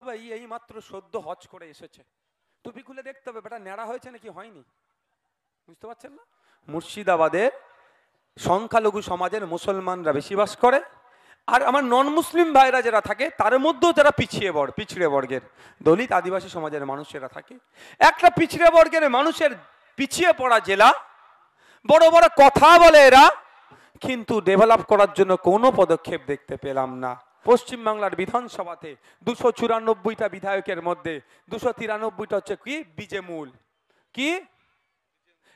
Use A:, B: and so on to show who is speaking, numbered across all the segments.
A: ভাই এই মাত্র সদ্য হজ করে এসেছে, টুপি খুলে দেখতে হবে বেটা ন্যাড়া হয়েছে নাকি হয়নি, বুঝতে পারছেন না? মুর্শিদাবাদে সংখ্যালঘু সমাজের মুসলমানরা বেশি বাস করে, আর আমার নন মুসলিম ভাইরা যারা থাকে তার মধ্যেও যারা পিছড়ে বর্গের দলিত আদিবাসী সমাজের মানুষেরা থাকে। একটা পিছড়ে বর্গের মানুষের পিছিয়ে পড়া জেলা, বড় বড় কথা বলে এরা, কিন্তু ডেভেলপ করার জন্য কোনো পদক্ষেপ দেখতে পেলাম না। পশ্চিমবাংলার বিধানসভাতে 294টা বিধায়কের মধ্যে 293টা হচ্ছে কি বিজেমূল। কি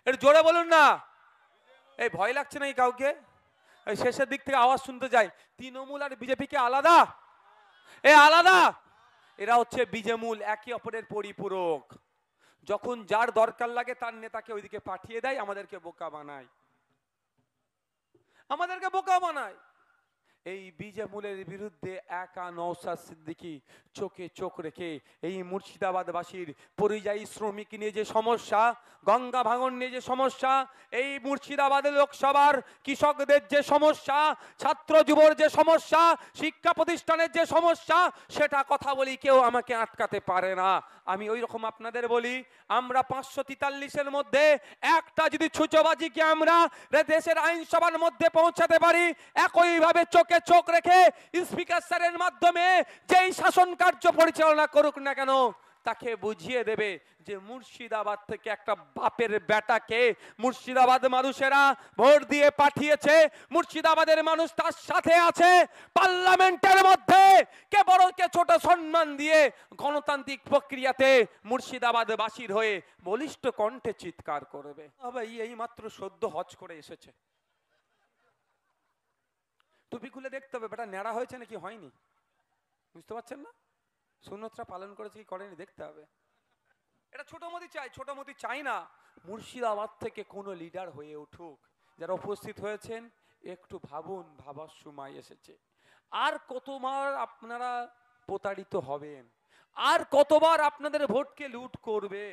A: এর জোরে বলুন না, এই ভয় লাগছে না কাউকে? এই শেষের দিক থেকে আওয়াজ শুনতে যাই, তৃণমূল আর বিজেপি কে আলাদা? আলাদা। এরা হচ্ছে বিজেমূল, একে অপরের পরিপূরক। যখন যার দরকার লাগে তার নেতাকে ওইদিকে পাঠিয়ে দেয়, আমাদেরকে বোকা বানায়। এই বিজেমূলের বিরুদ্ধে একা নওশাদ সিদ্দিকী চোখে চোখ রেখে এই মুর্শিদাবাদবাসীর পরিযায়ী শ্রমিক নিয়ে যে সমস্যা, গঙ্গা ভাঙন নিয়ে যে সমস্যা, এই মুর্শিদাবাদ লোকসভার কৃষকদের যে সমস্যা, ছাত্র যুবর যে সমস্যা, শিক্ষা প্রতিষ্ঠানের যে সমস্যা, সেটা কথা বলি কেউ আমাকে আটকাতে পারে না। আমি ওই রকম আপনাদের বলি, আমরা 543-এর মধ্যে একটা যদি ছুঁচোবাজিকে আমরা দেশের আইনসভার মধ্যে পৌঁছাতে পারি, একইভাবে চোখে চোখ রেখে স্পিকার স্যারের মাধ্যমে যেই শাসন কার্য পরিচালনা করুক না কেন, তাকে বুঝিয়ে দেবে যে মুর্শিদাবাদ থেকে একটা বাপের বেটাকে মুর্শিদাবাদ মানুষেরা ভোট দিয়ে পাঠিয়েছে, মুর্শিদাবাদের মানুষ তার সাথে আছে। পার্লামেন্টের মধ্যে কে বড় কে ছোট সম্মান দিয়ে গণতান্ত্রিক প্রক্রিয়াতে মুর্শিদাবাদবাসীর হয়ে বলিষ্ঠ কণ্ঠে চিৎকার করবে। ভাই এই মাত্র সদ্য হজ করে এসেছে, টুপি খুলে দেখতে হবে বেটা ন্যাড়া হয়েছে নাকি হয়নি, বুঝতে পারছেন না? সুন্নতটা পালন করেছে কি করেনি দেখতে হবে। এটা ছোট মোদি চাই না। মুর্শিদাবাদ থেকে কোন লিডার হয়ে উঠুক। যারা উপস্থিত হয়েছেন একটু ভাবুন, ভাবার সময় এসেছে। আর কতবার আপনারা প্রতারিত হবেন, আর কতবার আপনাদের ভোটকে লুট করবে?